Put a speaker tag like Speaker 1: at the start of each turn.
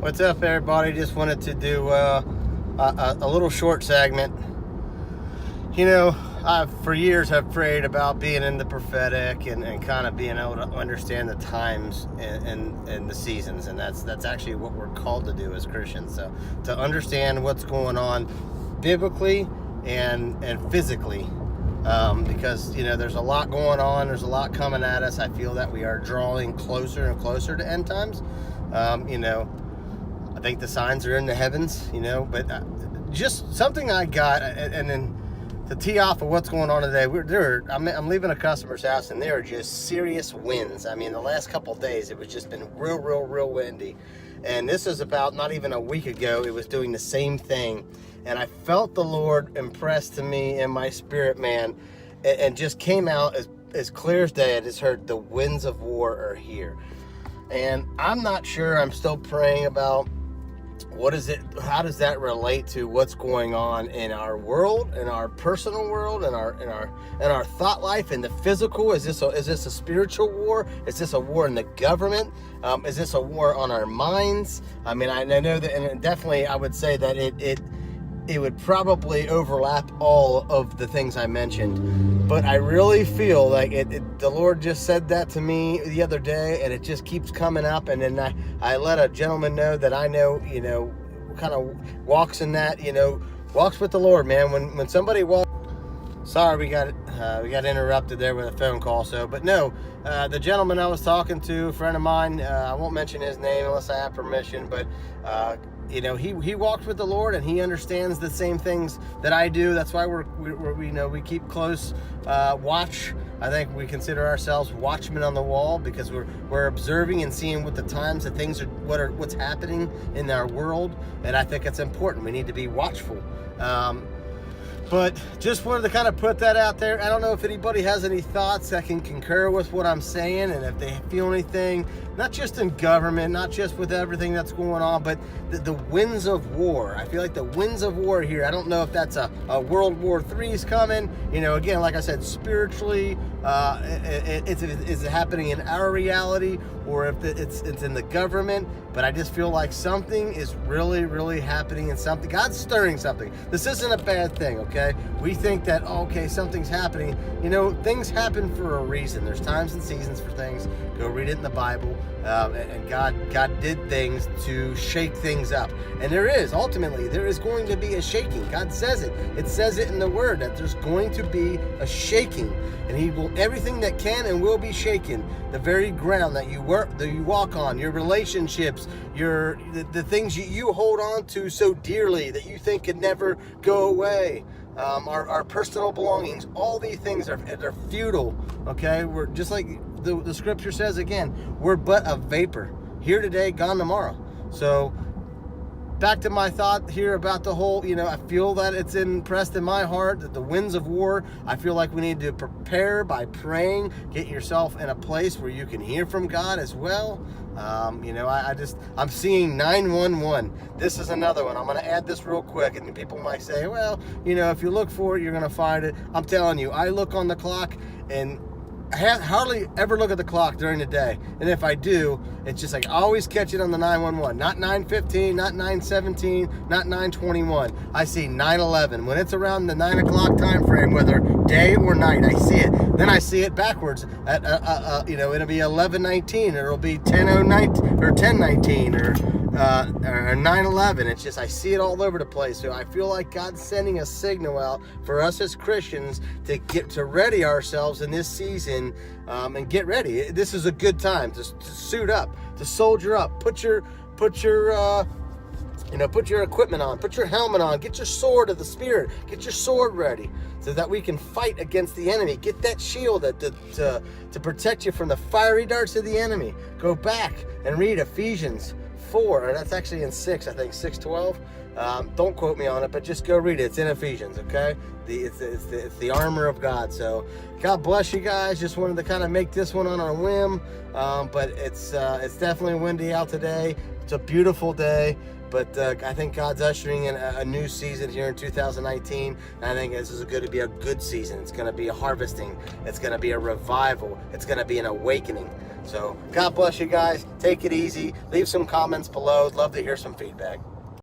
Speaker 1: What's up, everybody? Just wanted to do a little short segment. You know, for years have prayed about being in the prophetic and kind of being able to understand the times and the seasons, and that's actually what we're called to do as Christians. So to understand what's going on biblically and physically, because there's a lot going on. There's a lot coming at us. I feel that we are drawing closer and closer to end times. I think the signs are in the heavens, but just something I got, and then to tee off of what's going on today, I'm leaving a customer's house, and there are just serious winds. I mean, the last couple of days, it was just been real windy. And this is about not even a week ago, it was doing the same thing. And I felt the Lord impress to me in my spirit, man, and just came out as clear as day. I just heard the winds of war are here. And I'm not sure, I'm still praying about how does that relate to what's going on in our world, in our personal world, in our thought life, in the physical? Is this a spiritual war? Is this a war in the government? Is this a war on our minds? I mean, I know that, and definitely I would say that it would probably overlap all of the things I mentioned, but I really feel like the Lord just said that to me the other day, and it just keeps coming up. And then I let a gentleman know that I know, kind of walks in that, walks with the Lord, man. When somebody walks, sorry, we got interrupted there with a phone call. But no, the gentleman I was talking to, a friend of mine, I won't mention his name unless I have permission, but he walked with the Lord, and he understands the same things that I do. That's why we keep close watch. I think we consider ourselves watchmen on the wall, because we're observing and seeing what the times, the things are, what's happening in our world, and I think it's important. We need to be watchful. But just wanted to kind of put that out there. I don't know if anybody has any thoughts that can concur with what I'm saying, and if they feel anything, not just in government, not just with everything that's going on, but the winds of war. I feel like the winds of war here. I don't know if that's a World War III is coming. Again, like I said, spiritually, is it happening in our reality, or if it's in the government? But I just feel like something is really happening, and something, God's stirring something. This isn't a bad thing, okay? We think that, something's happening. Things happen for a reason. There's times and seasons for things. Go read it in the Bible. And God did things to shake things up. And there is going to be a shaking. God says it. It says it in the Word that there's going to be a shaking. And He will, everything that can and will be shaken, the very ground that you walk on, your relationships, the things you hold on to so dearly that you think could never go away. Our personal belongings, all these things they're futile. Okay, we're just like the scripture says again. We're but a vapor, here today, gone tomorrow. So back to my thought here about the whole, I feel that it's impressed in my heart that the winds of war, I feel like we need to prepare by praying, get yourself in a place where you can hear from God as well. I'm seeing 911. This is another one. I'm going to add this real quick, and people might say, well, if you look for it, you're going to find it. I'm telling you, I look on the clock, and I hardly ever look at the clock during the day. And if I do, it's just like I always catch it on the 911. Not 9:15, not 9:17, not 9:21. I see 9:11. When it's around the 9 o'clock time frame, whether day or night, I see it. Then I see it backwards at it'll be 11:19, or it'll be 10:09 or 10:19 or 9:11. It's just, I see it all over the place. So I feel like God's sending a signal out for us as Christians to get to ready ourselves in this season, and get ready. This is a good time to suit up, to soldier up, put your equipment on, put your helmet on, get your sword of the Spirit, get your sword ready, so that we can fight against the enemy. Get that shield to protect you from the fiery darts of the enemy. Go back and read Ephesians 4, or that's actually in 6, I think 6:12. Don't quote me on it, but just go read it. It's in Ephesians, okay? It's the armor of God. So God bless you guys. Just wanted to kind of make this one on a whim, but it's definitely windy out today. It's a beautiful day. But I think God's ushering in a new season here in 2019. And I think this is going to be a good season. It's going to be a harvesting. It's going to be a revival. It's going to be an awakening. So God bless you guys. Take it easy. Leave some comments below. I'd love to hear some feedback.